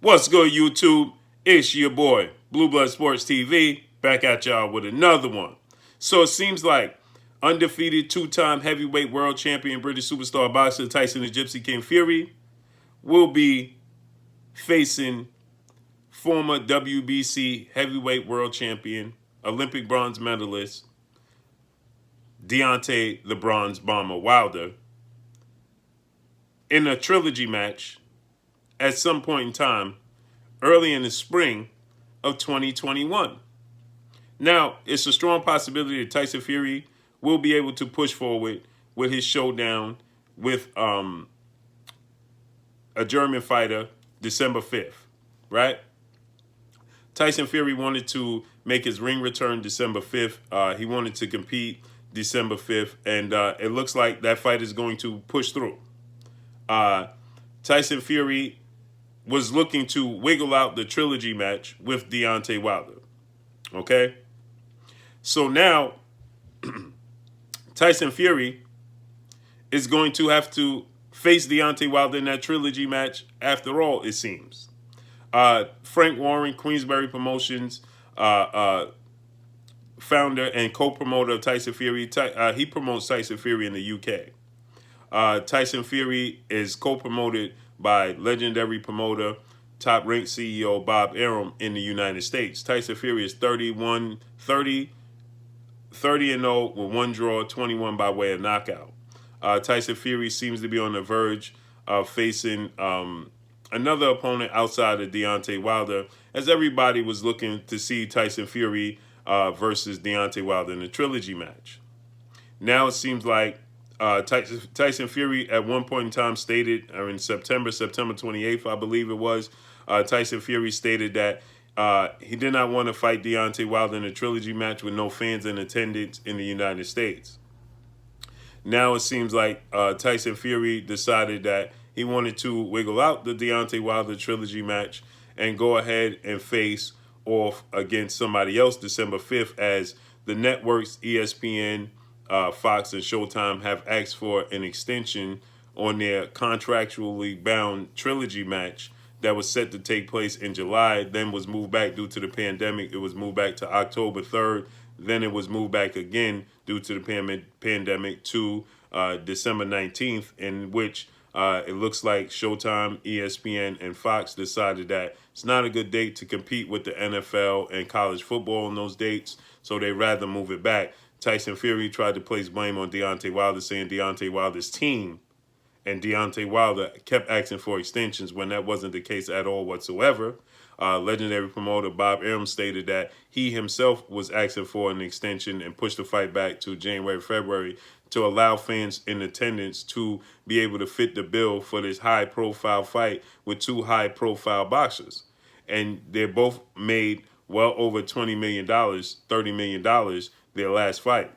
What's good, YouTube? It's your boy, Blue Blood Sports TV, back at y'all with another one. So it seems like undefeated two-time heavyweight world champion British superstar boxer Tyson the Gypsy King Fury will be facing former WBC heavyweight world champion, Olympic bronze medalist Deontay the Bronze Bomber Wilder in a trilogy match at some point in time early in the spring of 2021. Now, it's a strong possibility that Tyson Fury will be able to push forward with his showdown with a German fighter December 5th, right? Tyson Fury wanted to make his ring return December 5th. He wanted to compete December 5th, and it looks like that fight is going to push through. Tyson Fury was looking to wiggle out the trilogy match with Deontay Wilder. Okay? So now, Tyson Fury is going to have to face Deontay Wilder in that trilogy match after all, it seems. Frank Warren, Queensberry Promotions, founder and co-promoter of Tyson Fury, he promotes Tyson Fury in the UK. Tyson Fury is co-promoted by legendary promoter, top-ranked CEO Bob Arum in the United States. Tyson Fury is 30-0 with one draw, 21 by way of knockout. Tyson Fury seems to be on the verge of facing another opponent outside of Deontay Wilder, as everybody was looking to see Tyson Fury versus Deontay Wilder in a trilogy match. Now it seems like Tyson Fury at one point in time stated, or in September 28th, I believe it was, Tyson Fury stated that he did not want to fight Deontay Wilder in a trilogy match with no fans in attendance in the United States. Now it seems like Tyson Fury decided that he wanted to wiggle out the Deontay Wilder trilogy match and go ahead and face off against somebody else December 5th, as the networks ESPN, Fox, and Showtime have asked for an extension on their contractually bound trilogy match that was set to take place in July, then was moved back due to the pandemic. It was moved back to October 3rd. Then it was moved back again due to the pandemic to December 19th, in which it looks like Showtime, ESPN, and Fox decided that it's not a good date to compete with the NFL and college football on those dates, so they rather move it back. Tyson Fury tried to place blame on Deontay Wilder, saying Deontay Wilder's team and Deontay Wilder kept asking for extensions when that wasn't the case at all whatsoever. Legendary promoter Bob Arum stated that he himself was asking for an extension and pushed the fight back to January, February to allow fans in attendance to be able to fit the bill for this high-profile fight with two high-profile boxers. And they both made well over $20 million, $30 million their last fight.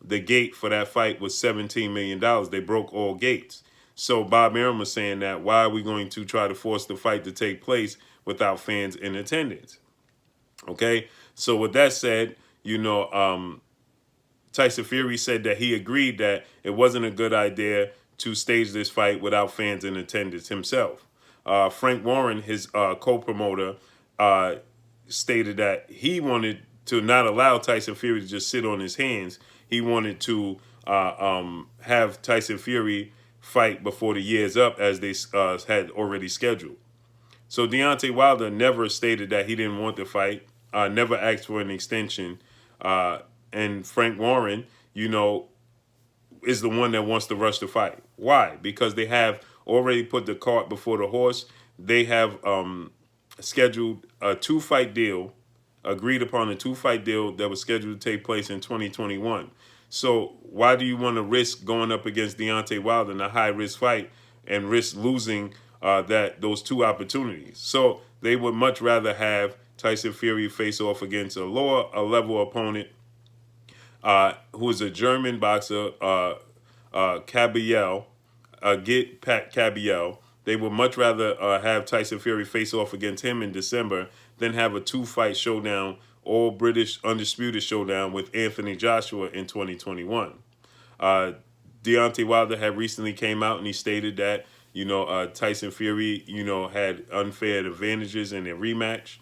The gate for that fight was $17 million. They broke all gates. So Bob Arum was saying that, why are we going to try to force the fight to take place without fans in attendance? Okay, so with that said, Tyson Fury said that he agreed that it wasn't a good idea to stage this fight without fans in attendance himself. Frank Warren, his co-promoter, stated that he wanted to not allow Tyson Fury to just sit on his hands. He wanted to have Tyson Fury fight before the year's up, as they had already scheduled. So Deontay Wilder never stated that he didn't want the fight, never asked for an extension. And Frank Warren, is the one that wants to rush the fight. Why? Because they have already put the cart before the horse. They have scheduled a two-fight deal, agreed upon a two-fight deal that was scheduled to take place in 2021. So why do you want to risk going up against Deontay Wilder in a high-risk fight and risk losing those two opportunities? So they would much rather have Tyson Fury face off against a lower-level opponent who is a German boxer, Kabayel, Pat Kabayel. They would much rather have Tyson Fury face off against him in December than have a two-fight showdown, all British undisputed showdown with Anthony Joshua in 2021. Deontay Wilder had recently came out and he stated that Tyson Fury, had unfair advantages in their rematch.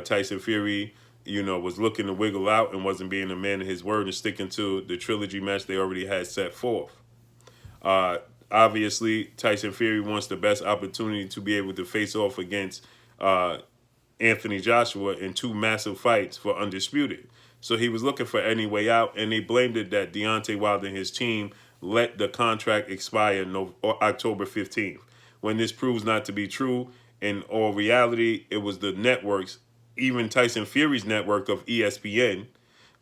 Tyson Fury, was looking to wiggle out and wasn't being a man of his word and sticking to the trilogy match they already had set forth. Uh, Obviously, Tyson Fury wants the best opportunity to be able to face off against Anthony Joshua in two massive fights for Undisputed. So he was looking for any way out, and they blamed it that Deontay Wilder and his team let the contract expire October 15th. When this proves not to be true, in all reality, it was the networks, even Tyson Fury's network of ESPN,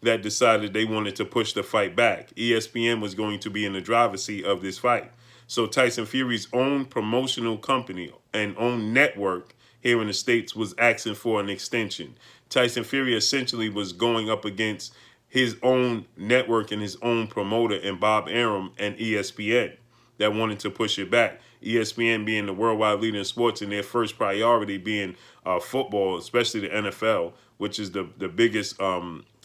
that decided they wanted to push the fight back. ESPN was going to be in the driver's seat of this fight. So Tyson Fury's own promotional company and own network here in the States was asking for an extension. Tyson Fury essentially was going up against his own network and his own promoter and Bob Arum and ESPN that wanted to push it back. ESPN being the worldwide leader in sports and their first priority being football, especially the NFL, which is the biggest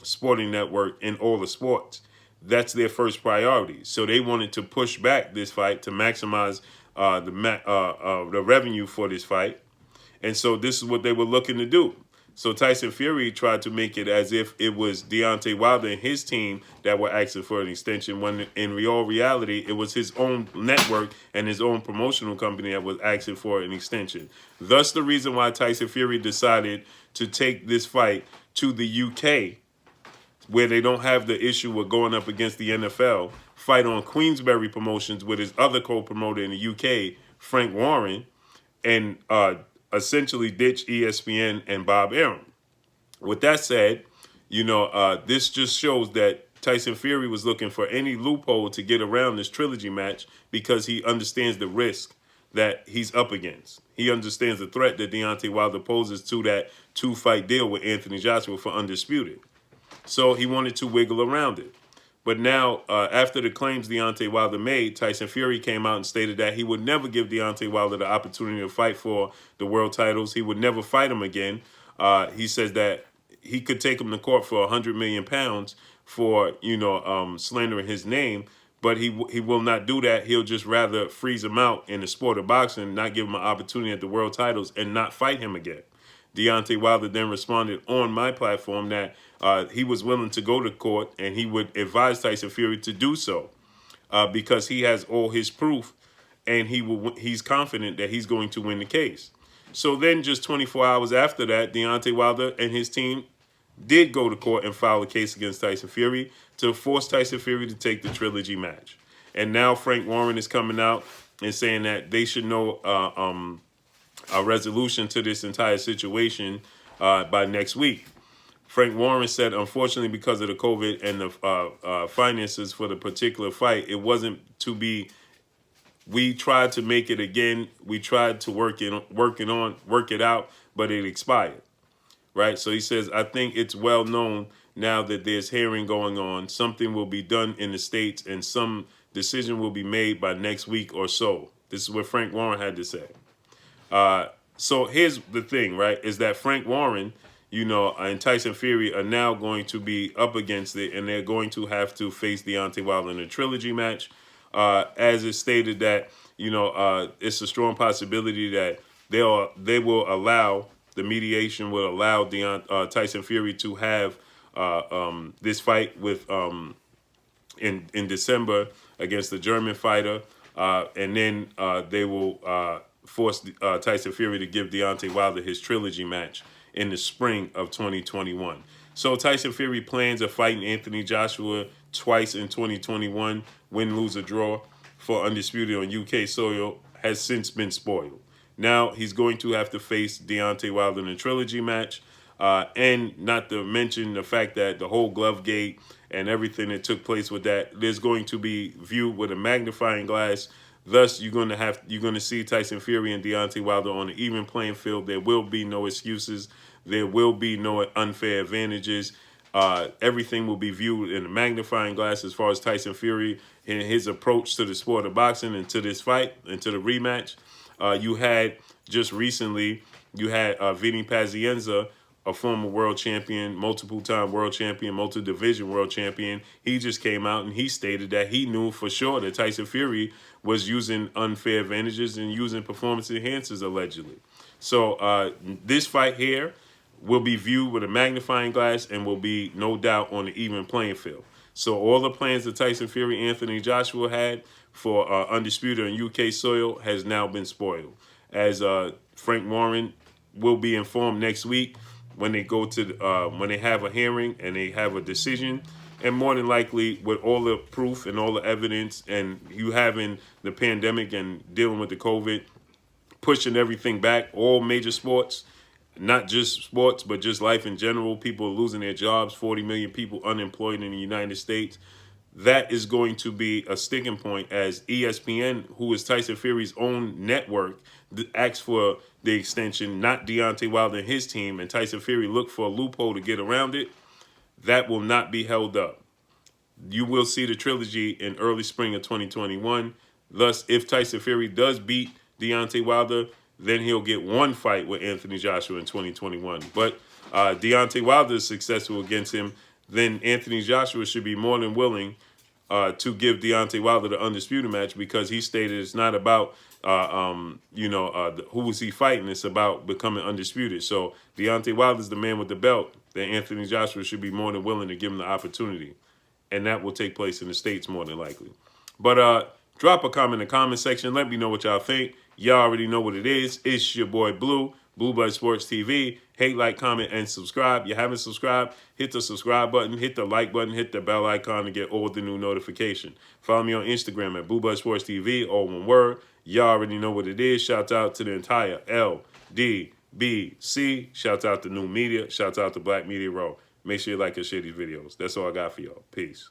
sporting network in all the sports. That's their first priority. So they wanted to push back this fight to maximize the revenue for this fight. And so this is what they were looking to do. So Tyson Fury tried to make it as if it was Deontay Wilder and his team that were asking for an extension, when in real reality, it was his own network and his own promotional company that was asking for an extension. Thus, the reason why Tyson Fury decided to take this fight to the UK, where they don't have the issue of going up against the NFL, fight on Queensberry Promotions with his other co-promoter in the UK, Frank Warren, and essentially ditch ESPN and Bob Arum. With that said, this just shows that Tyson Fury was looking for any loophole to get around this trilogy match because he understands the risk that he's up against. He understands the threat that Deontay Wilder poses to that two-fight deal with Anthony Joshua for Undisputed. So he wanted to wiggle around it. But now, after the claims Deontay Wilder made, Tyson Fury came out and stated that he would never give Deontay Wilder the opportunity to fight for the world titles. He would never fight him again. He says that he could take him to court for 100 million pounds for, slandering his name, but he will not do that. He'll just rather freeze him out in the sport of boxing, not give him an opportunity at the world titles, and not fight him again. Deontay Wilder then responded on my platform that he was willing to go to court and he would advise Tyson Fury to do so because he has all his proof and he's confident that he's going to win the case. So then just 24 hours after that, Deontay Wilder and his team did go to court and file a case against Tyson Fury to force Tyson Fury to take the trilogy match. And now Frank Warren is coming out and saying that they should know a resolution to this entire situation by next week. Frank Warren said, unfortunately, because of the COVID and the finances for the particular fight, it wasn't to be. We tried to make it again. We tried to work it out, but it expired. Right. So he says, I think it's well known now that there's hearing going on. Something will be done in the States and some decision will be made by next week or so. This is what Frank Warren had to say. So here's the thing, right, is that Frank Warren, and Tyson Fury are now going to be up against it, and they're going to have to face Deontay Wilder in a trilogy match. As it's stated that, it's a strong possibility that they will allow, the mediation will allow Tyson Fury to have this fight with in December against the German fighter, and then they will force Tyson Fury to give Deontay Wilder his trilogy match in the spring of 2021. So Tyson Fury plans of fighting Anthony Joshua twice in 2021, win, lose, or draw for Undisputed on UK soil, has since been spoiled. Now he's going to have to face Deontay Wilder in a trilogy match, and not to mention the fact that the whole glove gate and everything that took place with that, there's going to be viewed with a magnifying glass. Thus, you're going to see Tyson Fury and Deontay Wilder on an even playing field. There will be no excuses. There will be no unfair advantages. Everything will be viewed in a magnifying glass as far as Tyson Fury and his approach to the sport of boxing and to this fight and to the rematch. You had just recently, Vinny Pazienza a former world champion, multiple-time world champion, multi-division world champion. He just came out and he stated that he knew for sure that Tyson Fury was using unfair advantages and using performance enhancers allegedly. So this fight here will be viewed with a magnifying glass and will be no doubt on the even playing field. So all the plans that Tyson Fury, Anthony Joshua had for Undisputed on UK soil has now been spoiled. As Frank Warren will be informed next week when they go to when they have a hearing and they have a decision, and more than likely with all the proof and all the evidence and you having the pandemic and dealing with the COVID, pushing everything back, all major sports, not just sports, but just life in general. People are losing their jobs, 40 million people unemployed in the United States. That is going to be a sticking point as ESPN, who is Tyson Fury's own network, asks for the extension, not Deontay Wilder and his team, and Tyson Fury looked for a loophole to get around it. That will not be held up. You will see the trilogy in early spring of 2021. Thus, if Tyson Fury does beat Deontay Wilder, then he'll get one fight with Anthony Joshua in 2021. But Deontay Wilder is successful against him, then Anthony Joshua should be more than willing to give Deontay Wilder the undisputed match, because he stated it's not about who is he fighting. It's about becoming undisputed. So Deontay Wilder is the man with the belt. Then Anthony Joshua should be more than willing to give him the opportunity, and that will take place in the States more than likely. But drop a comment in the comment section. Let me know what y'all think. Y'all already know what it is. It's your boy Blue, Blue Blood Sports TV. Hate, like, comment, and subscribe. You haven't subscribed, hit the subscribe button, hit the like button, hit the bell icon to get all the new notification. Follow me on Instagram at Blue Blood Sports TV, all one word. Y'all already know what it is. Shout out to the entire LDBC. Shout out to New Media. Shout out to Black Media Row. Make sure you like and share these videos. That's all I got for y'all. Peace.